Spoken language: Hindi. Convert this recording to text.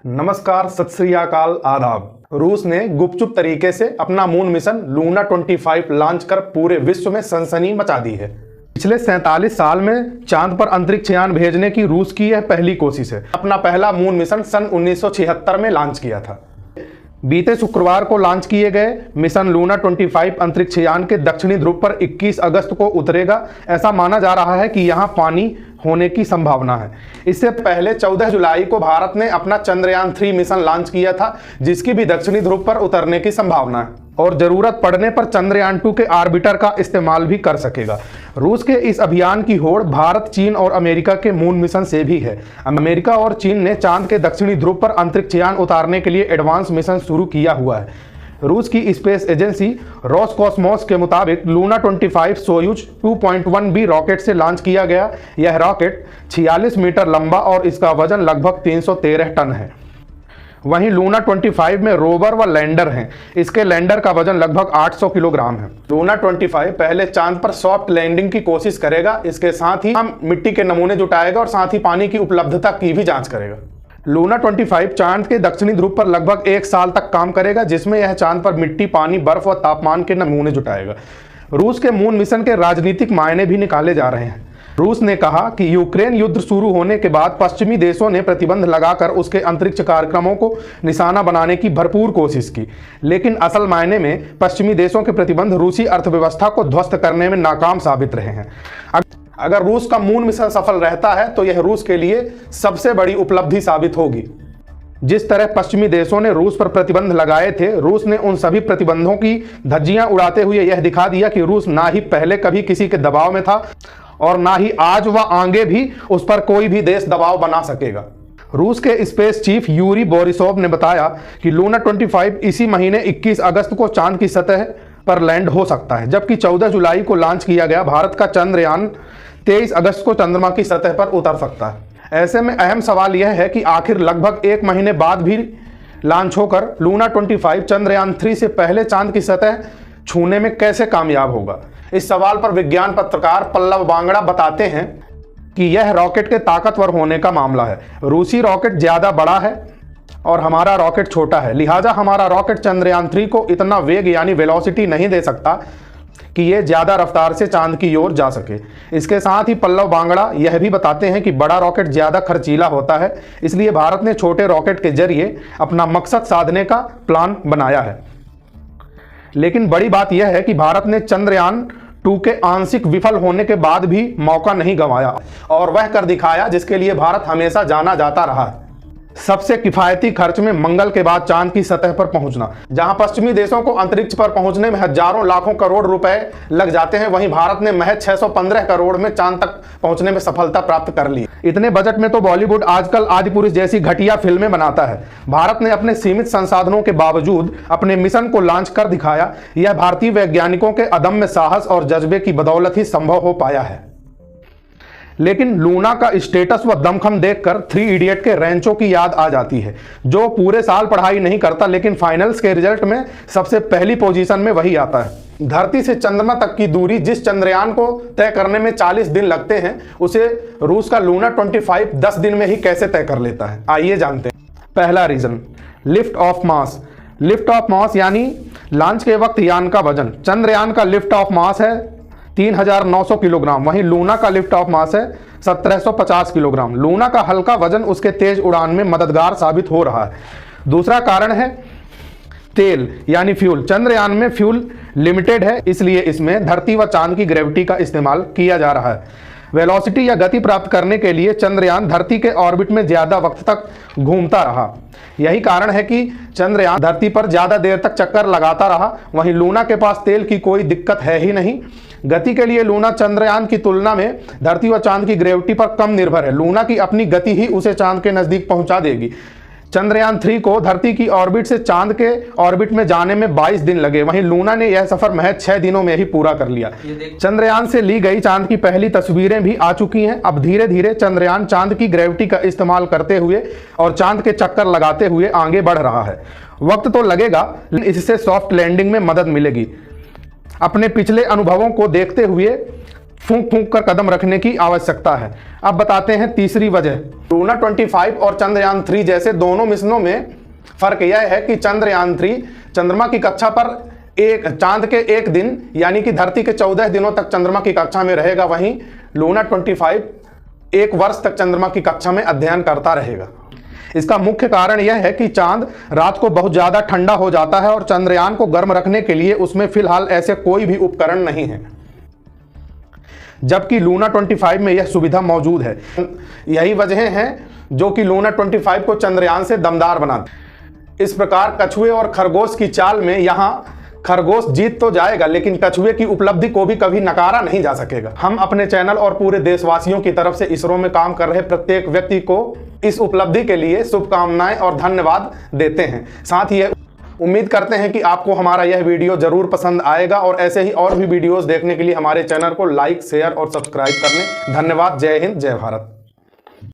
नमस्कार, सत श्री अकाल, आदाब। रूस ने गुपचुप तरीके से अपना मून मिशन लूना 25 लॉन्च कर पूरे विश्व में सनसनी मचा दी है। पिछले 47 साल में चांद पर अंतरिक्ष यान भेजने की रूस की यह पहली कोशिश है। अपना पहला मून मिशन सन 1976 में लॉन्च किया था। बीते शुक्रवार को लॉन्च किए गए मिशन लूना 25 अंतरिक्ष यान के दक्षिणी ध्रुव पर 21 अगस्त को उतरेगा। ऐसा माना जा रहा है कि यहां पानी होने की संभावना है। इससे पहले 14 जुलाई को भारत ने अपना चंद्रयान 3 मिशन लॉन्च किया था, जिसकी भी दक्षिणी ध्रुव पर उतरने की संभावना है और जरूरत पड़ने पर चंद्रयान 2 के ऑर्बिटर का इस्तेमाल भी कर सकेगा। रूस के इस अभियान की होड़ भारत, चीन और अमेरिका के मून मिशन से भी है। अमेरिका और चीन ने चांद के दक्षिणी ध्रुव पर अंतरिक्ष यान उतारने के लिए एडवांस मिशन शुरू किया हुआ है। रूस की स्पेस एजेंसी रोसकॉस्मोस के मुताबिक लूना 25 सोयूज 2.1B रॉकेट से लॉन्च किया गया। यह रॉकेट 46 मीटर लंबा और इसका वजन लगभग 313 टन है। वहीं लूना 25 में रोवर व लैंडर हैं। इसके लैंडर का वजन लगभग 800 किलोग्राम है। लूना 25 पहले चांद पर सॉफ्ट लैंडिंग की कोशिश करेगा। इसके साथ ही हम मिट्टी के नमूने जुटाएगा और साथ ही पानी की उपलब्धता की भी जांच करेगा। लूना 25 चांद के दक्षिणी ध्रुव पर लगभग 1 साल तक काम करेगा, जिसमें यह चांद पर मिट्टी, पानी, बर्फ व तापमान के नमूने जुटाएगा। रूस के मून मिशन के राजनीतिक मायने भी निकाले जा रहे हैं। रूस ने कहा कि यूक्रेन युद्ध शुरू होने के बाद पश्चिमी देशों ने प्रतिबंध लगाकर उसके अंतरिक्ष कार्यक्रमों को निशाना बनाने की भरपूर कोशिश की, लेकिन असल मायने में पश्चिमी देशों के प्रतिबंध रूसी अर्थव्यवस्था को ध्वस्त करने में नाकाम साबित रहे हैं। अगर रूस का मून मिशन सफल रहता है तो यह रूस के लिए सबसे बड़ी उपलब्धि साबित होगी। जिस तरह पश्चिमी देशों ने रूस पर प्रतिबंध लगाए थे, रूस ने उन सभी प्रतिबंधों की धज्जियां उड़ाते हुए यह दिखा दिया कि रूस ना ही पहले कभी किसी के दबाव में था और ना ही आज व आगे भी उस पर कोई भी देश दबाव बना सकेगा। रूस के स्पेस चीफ यूरी बोरिसोव ने बताया कि लूना 25 इसी महीने 21 अगस्त को चांद की सतह पर लैंड हो सकता है, जबकि 14 जुलाई को लॉन्च किया गया भारत का चंद्रयान 23 अगस्त को चंद्रमा की सतह पर उतर सकता है। ऐसे में अहम सवाल यह है कि आखिर लगभग 1 महीने बाद भी लॉन्च होकर लूना 25 चंद्रयान 3 से पहले चांद की सतह छूने में कैसे कामयाब होगा। इस सवाल पर विज्ञान पत्रकार पल्लव बांगड़ा बताते हैं कि यह रॉकेट के ताकतवर होने का मामला है। रूसी रॉकेट ज्यादा बड़ा है और हमारा रॉकेट छोटा है, लिहाजा हमारा रॉकेट चंद्रयान 3 को इतना वेग यानी वेलोसिटी नहीं दे सकता कि ये ज्यादा रफ्तार से चांद की ओर जा सके। इसके साथ ही पल्लव बांगड़ा यह भी बताते हैं कि बड़ा रॉकेट ज्यादा खर्चीला होता है, इसलिए भारत ने छोटे रॉकेट के जरिए अपना मकसद साधने का प्लान बनाया है। लेकिन बड़ी बात यह है कि भारत ने चंद्रयान 2 के आंशिक विफल होने के बाद भी मौका नहीं गंवाया और वह कर दिखाया जिसके लिए भारत हमेशा जाना जाता रहा है। सबसे किफायती खर्च में मंगल के बाद चांद की सतह पर पहुंचना। जहां पश्चिमी देशों को अंतरिक्ष पर पहुंचने में हजारों लाखों करोड़ रुपए लग जाते हैं, वहीं भारत ने महज 615 करोड़ में चांद तक पहुंचने में सफलता प्राप्त कर ली। इतने बजट में तो बॉलीवुड आजकल आदिपुरुष जैसी घटिया फिल्में बनाता है। भारत ने अपने सीमित संसाधनों के बावजूद अपने मिशन को लॉन्च कर दिखाया। यह भारतीय वैज्ञानिकों के अदम्य साहस और जज्बे की बदौलत ही संभव हो पाया है। लेकिन लूना का स्टेटस व दमखम देखकर 3 इडियट के रैंचो की याद आ जाती है, जो पूरे साल पढ़ाई नहीं करता लेकिन फाइनल्स के रिजल्ट में सबसे पहली पोजीशन में वही आता है। धरती से चंद्रमा तक की दूरी जिस चंद्रयान को तय करने में 40 दिन लगते हैं, उसे रूस का लूना 25 10 दिन में ही कैसे तय कर लेता है, आइए जानते हैं। पहला reason, lift off mass. Lift off mass यानी लॉन्च के वक्त यान का वजन। चंद्रयान का लिफ्ट ऑफ मास है 3900 किलोग्राम, वहीं लूना का लिफ्ट ऑफ मास है 1750 किलोग्राम। लूना का हल्का वजन उसके तेज उड़ान में मददगार साबित हो रहा है। दूसरा कारण है तेल यानी फ्यूल। चंद्रयान में फ्यूल लिमिटेड है, इसलिए इसमें धरती व चांद की ग्रेविटी का इस्तेमाल किया जा रहा है। वेलोसिटी या गति प्राप्त करने के लिए चंद्रयान धरती के ऑर्बिट में ज्यादा वक्त तक घूमता रहा। यही कारण है कि चंद्रयान धरती पर ज्यादा देर तक चक्कर लगाता रहा। वहीं लूना के पास तेल की कोई दिक्कत है ही नहीं। गति के लिए लूना चंद्रयान की तुलना में धरती व चांद की ग्रेविटी पर कम निर्भर है। लूना की अपनी गति ही उसे चांद के नजदीक पहुंचा देगी। चंद्रयान 3 को धरती की ऑर्बिट से चांद के ऑर्बिट में जाने में 22 दिन लगे, वहीं लूना ने यह सफर महज 6 दिनों में ही पूरा कर लिया। चंद्रयान से ली गई चांद की पहली तस्वीरें भी आ चुकी हैं। अब धीरे धीरे चंद्रयान चांद की ग्रेविटी का इस्तेमाल करते हुए और चांद के चक्कर लगाते हुए आगे बढ़ रहा है। वक्त तो लगेगा, लेकिन इससे सॉफ्ट लैंडिंग में मदद मिलेगी। अपने पिछले अनुभवों को देखते हुए फूंक फूंक कर कदम रखने की आवश्यकता है। अब बताते हैं तीसरी वजह। लूना 25 और चंद्रयान 3 जैसे दोनों मिशनों में फर्क यह है कि चंद्रयान 3 चंद्रमा की कक्षा पर चांद के एक दिन यानी कि धरती के 14 दिनों तक चंद्रमा की कक्षा में रहेगा, वहीं लूना 25 1 वर्ष तक चंद्रमा की कक्षा में अध्ययन करता रहेगा। इसका मुख्य कारण यह है कि चांद रात को बहुत ज्यादा ठंडा हो जाता है और चंद्रयान को गर्म रखने के लिए उसमें फिलहाल ऐसे कोई भी उपकरण नहीं है, जबकि लूना 25 में यह सुविधा मौजूद है। यही वजह है जो कि लूना 25 को चंद्रयान से दमदार बनाते। इस प्रकार कछुए और खरगोश की चाल में यहां खरगोश जीत तो जाएगा, लेकिन कछुए की उपलब्धि को भी कभी नकारा नहीं जा सकेगा। हम अपने चैनल और पूरे देशवासियों की तरफ से इसरो में काम कर रहे प्रत्येक व्यक्ति को इस उपलब्धि के लिए शुभकामनाएं और धन्यवाद देते हैं। साथ ही उम्मीद करते हैं कि आपको हमारा यह वीडियो जरूर पसंद आएगा और ऐसे ही और भी वीडियोस देखने के लिए हमारे चैनल को लाइक, शेयर और सब्सक्राइब कर लें। धन्यवाद। जय हिंद, जय भारत।